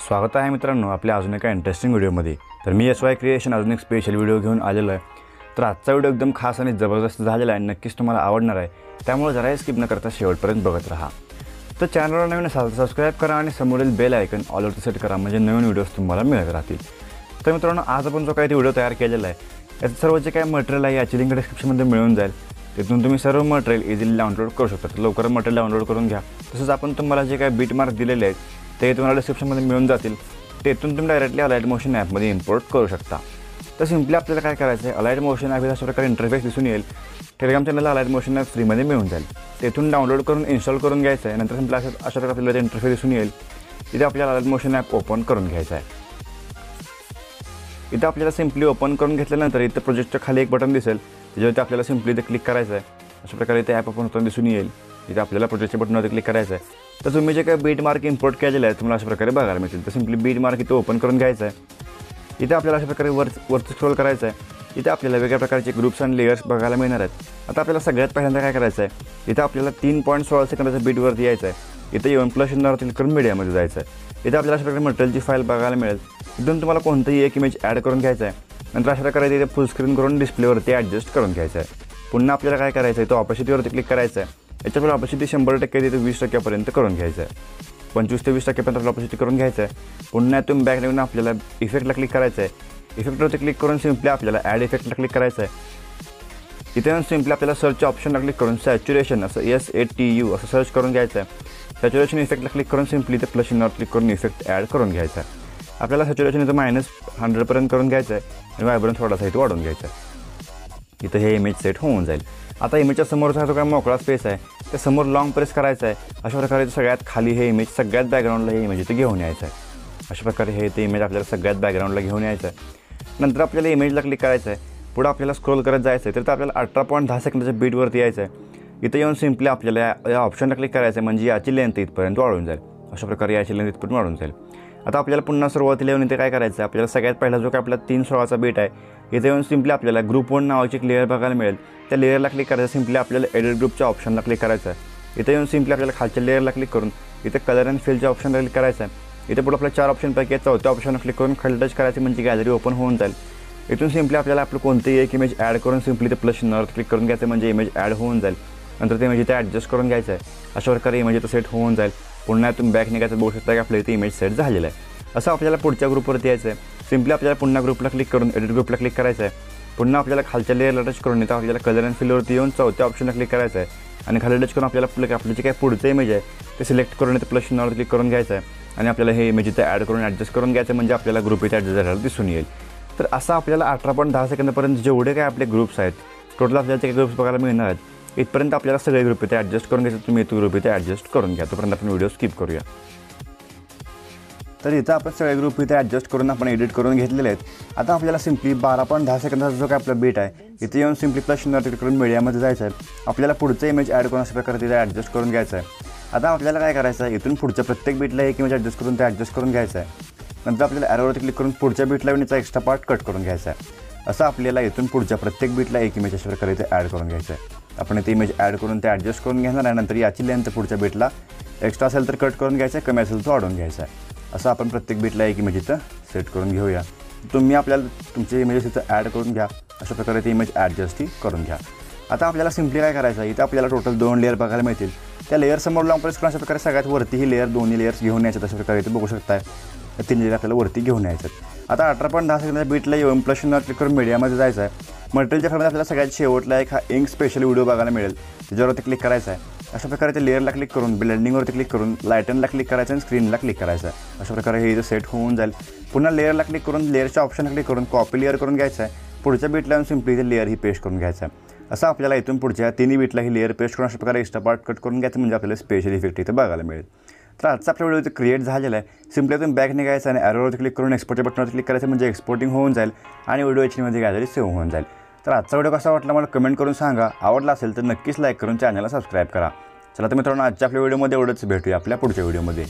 स्वागत आहे मित्रांनो आपल्या अजून एका इंटरेस्टिंग व्हिडिओमध्ये। तर मी SY क्रिएशन अजून एक स्पेशल व्हिडिओ घेऊन आलेलो आहे। तर आजचा व्हिडिओ एकदम खास आणि जबरदस्त झालेला आहे, नक्कीच तुम्हाला आवडणार आहे, त्यामुळे जरा स्किप न करता शेवटपर्यंत बघत राहा। तर चॅनलला नवीन असाल तर सबस्क्राइब करा आणि समोरील बेल आयकॉन ऑलवर सेट करा, म्हणजे नवीन व्हिडिओज तुम्हाला मिळत राहतील। तर मित्रांनो आज आपण जो काही व्हिडिओ तयार केलेला आहे याचं सर्व जे काही मटेरियल आहे याची लिंक डिस्क्रिप्शनमध्ये मिळून जाईल, तिथून तुम्ही सर्व मटेरियल इझिली डाउनलोड करू शकता। तर लवकर मटेरियल डाउनलोड करून घ्या। तसंच आपण तुम्हाला जे काही बीट मार्क दिलेले आहेत ते तुम्हाला डिस्क्रिप्शनमध्ये मिळून जातील, तेथून तुम्ही डायरेक्टली अलाइट मोशन ॲपमध्ये इम्पोर्ट करू शकता। तर सिम्पली आपल्याला काय करायचं आहे, अलाइट मोशन ॲप अशा प्रकारे इंटरफेस दिसून येईल। टेलिग्राम चॅनलला अलाइट मोशन ॲप फ्रीमध्ये मिळून जाईल, तेथून डाउनलोड करून इन्स्टॉल करून घ्यायचं आहे। नंतर सिम्पली अशा प्रकारे आपल्याला इंटरफेस दिसून येईल, इथे आपल्याला अलाइट मोशन ॲप ओपन करून घ्यायचं आहे। इथं आपल्याला सिम्पली ओपन करून घेतल्यानंतर इथं प्रोजेक्टच्या खाली एक बटन दिसेल, त्याच्यावरती आपल्याला सिम्पली इथे क्लिक करायचं आहे। अशा प्रकारे इथे ॲप ओपन होताना दिसून येईल, इथे आपल्याला प्रोजेक्टच्या बटनवरती क्लिक करायचं आहे। तर तुम्ही जे काही बीट मार्क इम्पोर्ट केलेलं आहे तुम्हाला अशा प्रकारे बघायला मिळतील। तर सिम्पली बीट मार्क इथे ओपन करून घ्यायचं आहे। इथे आपल्याला अशा प्रकारे वरती स्क्रॉल करायचं आहे। इथे आपल्याला वेगळ्या प्रकारचे ग्रुप्स आणि लेयर्स बघायला मिळणार आहेत। आता आपल्याला सगळ्यात पहिल्यांदा काय करायचं आहे, इथे आपल्याला 3.16 सेकंदाच्या बीटवरती यायचं आहे। इथे येऊन प्लस चिन्हावरती क्लिक करून मीडियामध्ये जायचं आहे। इथे आपल्याला अशा प्रकारे मटेरियलची फाईल बघायला मिळेल, इथून तुम्हाला कोणतंही एक इमेज ॲड करून घ्यायचं आहे। नंतर अशा प्रकारे इथे फुल स्क्रीन करून डिस्प्लेवरती ॲडजस्ट करून घ्यायचं आहे। पुन्हा आपल्याला काय करायचं आहे, तो ऑपॉसिटीवरती क्लिक करायचं आहे। याच्यावर ऑपॉसिटी 100% तिथे 20% करून घ्यायचं आहे, 25 ते 20% आपल्याला ऑपॉसिटी करून घ्यायचं आहे। पुन्हा तुम्ही बॅक येऊन आपल्याला इफेक्टला क्लिक करायचं आहे। इफेक्टवरती क्लिक करून सिम्पली आपल्याला ॲड इफेक्टला क्लिक करायचं आहे। इथे येऊन सिम्पली आपल्याला सर्च ऑप्शनला क्लिक करून सॅच्युरेशन असं SATU असं सर्च करून घ्यायचं आहे। सॅच्युरेशन इफेक्टला क्लिक करून सिम्पली इथे प्लस चिन्हावर क्लिक करून इफेक्ट ॲड करून घ्यायचा आहे। आपल्याला सॅच्युरेशन इथं -100% करून घ्यायचं आहे आणि व्हायब्रन्स थोडासा इथे वाढवून घ्यायचा आहे। इथं हे इमेज सेट होऊन जाईल। आता इमेजच्या समोरचा जो काय मोकळा स्पेस आहे त्या समोर लॉंग प्रेस करायचा आहे। अशा प्रकारे सगळ्यात खाली हे इमेज सगळ्यात बॅकग्राऊंडला हे इमेज इथे घेऊन यायचं आहे। अशा प्रकारे हे ते इमेज आपल्याला सगळ्यात बॅकग्राऊंडला घेऊन यायचं आहे। नंतर आपल्याला इमेजला क्लिक करायचं आहे, पुढे आपल्याला स्क्रोल करत जायचं आहे। तर आपल्याला 18.10 सेकंदाच्या बीटवरती यायचं आहे। इथे येऊन सिम्पली आपल्याला या ऑप्शनला क्लिक करायचं आहे, म्हणजे याची लेंथ इथपर्यंत वाढून जाईल। अशा प्रकारे याची लेंथ इथपर्यंत वाढून जाईल। आता आपल्याला पुन्हा सुरुवातीला येऊन इथे काय करायचं आहे, आपल्याला सगळ्यात पहिला जो काय आपला 3.16चा बीट आहे इथे येऊन सिम्पली आपल्याला ग्रुप 1 नावाची एक लेअर बघायला मिळेल। त्या लेअरला क्लिक करायचं, सिम्पली आपल्याला एडिट ग्रुपच्या ऑप्शनला क्लिक करायचं आहे। इथे येऊन सिम्पली आपल्याला खालच्या लेअरला क्लिक करून इथे कलर अँड फिलच्या ऑप्शनला क्लिक करायचं आहे। इथे पुढे आपल्या 4 ऑप्शनपैकी चौथ्या ऑप्शनला क्लिक करून खाली टच करायचं, म्हणजे गॅलरी ओपन होऊन जाईल। इथून सिम्पली आपल्याला आपलं कोणतेही एक इमेज ॲड करून सिम्पली ते प्लस चिन्हावर क्लिक करून घ्यायचं, म्हणजे इमेज ॲड होऊन जाईल। नंतर ते इमेज इथे ॲडजस्ट करून घ्यायचं आहे। अशा प्रकारे इमेज इथं सेट होऊन जाईल। पुन्हा तुम्ही बॅक निघायचं बघू शकता की आपल्या इथे इमेज सेट झालेलं आहे। असं आपल्याला पुढच्या ग्रुपवरती यायचं आहे। सिम्पली आपल्याला पुन्हा ग्रुपला क्लिक करून एडिट ग्रुपला क्लिक करायचं आहे। पुन्हा आपल्याला खालच्या लेअरला टच करून इथं आपल्याला कलर अँड फिलवरती येऊन चौथ्या ऑप्शनला क्लिक करायचं आहे आणि खाली टच करून आपल्याला आपलं जे काही पुढचं इमेज आहे ते सिलेक्ट करून इथे प्लस चिन्हावर क्लिक करून घ्यायचं आहे आणि आपल्याला हे इमेज इथे ॲड करून ॲडजस्ट करून घ्यायचं, म्हणजे आपल्याला ग्रुप इथे ॲडजस्ट झालेला दिसून येईल। तर असं आपल्याला 18.10 सेकंदापर्यंत जेवढे काय आपले ग्रुप्स आहेत टोटल आपल्याला ते ग्रुप्स बघायला मिळणार आहेत, इथपर्यंत आपल्याला सगळे ग्रुप इथे ॲडजस्ट करून घ्यायचं। तुम्ही इथे ग्रुप इथे ॲडजस्ट करून घ्या, तोपर्यंत आपण व्हिडिओ स्किप करूया। तर इथं आपण सगळे ग्रुप इथे ॲडजस्ट करून आपण एडिट करून घेतलेले आहेत। आता आपल्याला सिम्पली 12.10 सेकंदाचा जो काय आपला बीट आहे इथे येऊन सिम्पली प्लस चिन्हावर क्लिक करून मीडियामध्ये जायचं आहे। आपल्याला पुढचं इमेज ॲड करून अशा प्रकारे तिथे ॲडजस्ट करून घ्यायचं आहे। आता आपल्याला काय करायचं आहे, इथून पुढच्या प्रत्येक बीटला एक इमेज ॲडजस्ट करून ते ॲडजस्ट करून घ्यायचं आहे। नंतर आपल्याला ॲरोवरती क्लिक करून पुढच्या बीटला याचा एक्स्ट्रा पार्ट कट करून घ्यायचा आहे। असं आपल्याला इथून पुढच्या प्रत्येक बीटला एक इमेज अशा प्रकारे इथे ॲड करून घ्यायचं आहे। आपण इथे इमेज ॲड करून ते ॲडजस्ट करून घेणार आहे। नंतर याची लेंथ पुढच्या बीटला एक्स्ट्रा असेल तर कट करून घ्यायचं आहे, कमी असेल तर वाढवून घ्यायचं आहे। असं आपण प्रत्येक बीटला एक इमेज इथं सेट करून घेऊया। तुम्ही आपल्याला तुमचे इमेजेस इथं ॲड करून घ्या, अशा प्रकारे ते इमेज ॲडजस्टही करून घ्या। आता आपल्याला सिम्पली काय करायचं आहे, इथं आपल्याला टोटल 2 लेअर बघायला मिळतील। त्या लेअर समोर लॉंग प्रेस करून अशा प्रकारे सगळ्यात वरती ही लेअर दोन्ही लेअर्स घेऊन यायच्यात। अशा प्रकारे इथे बघू शकताय 3 लेअर आपल्याला वरती घेऊन यायच्यात। आता 18.10 सेकंदाच्या बीटला येऊन प्लस चिन्हावर क्लिक करून मीडियामध्ये जायचं आहे। मटेरियलच्या फ्रेममध्ये आपल्याला सगळ्यात शेवटला एक इंक स्पेशल व्हिडिओ बघायला मिळेल, त्याच्यावरती क्लिक करायचं आहे। अशा प्रकारे ते लेअरला क्लिक करून ब्लेंडिंगवरती क्लिक करून लायटनला क्लिक करायचं आणि स्क्रीनला क्लिक करायचं आहे। अशा प्रकारे हे इथं सेट होऊन जाईल। पुन्हा लेअरला क्लिक करून लेअरच्या ऑप्शनला क्लिक करून कॉपी लेअर करून घ्यायचं आहे। पुढच्या बीटला येऊन सिम्पली इथे लेअर ही पेस्ट करून घ्यायचं आहे। असं आपल्याला इथून पुढच्या 3 बीटला ही लेअर पेस्ट करून अशा प्रकारे एक्स्ट्रा पार्ट कट करून घ्यायचं, म्हणजे आपल्याला स्पेशल इफेक्ट इथे बघायला मिळेल। तर आजचा आपला व्हिडिओ इथे क्रिएट झालेला आहे। सिम्पली इथून बॅक निघायचं आणि ॲरोवरती क्लिक करून एक्सपोर्टच्या बटनवरती क्लिक करायचं, म्हणजे एक्सपोर्टिंग होऊन जाईल आणि व्हिडिओ HDमध्ये गॅलरी सेव्ह होऊन जाईल। तर आजचा व्हिडिओ कसा वाटला मला कमेंट करून सांगा। आवडला असेल तर नक्कीच लाईक करून चॅनलला सबस्क्राईब करा। चला तर मित्रांनो, आजच्या आपल्या व्हिडिओमध्ये एवढंच, भेटूया आपल्या पुढच्या व्हिडिओमध्ये।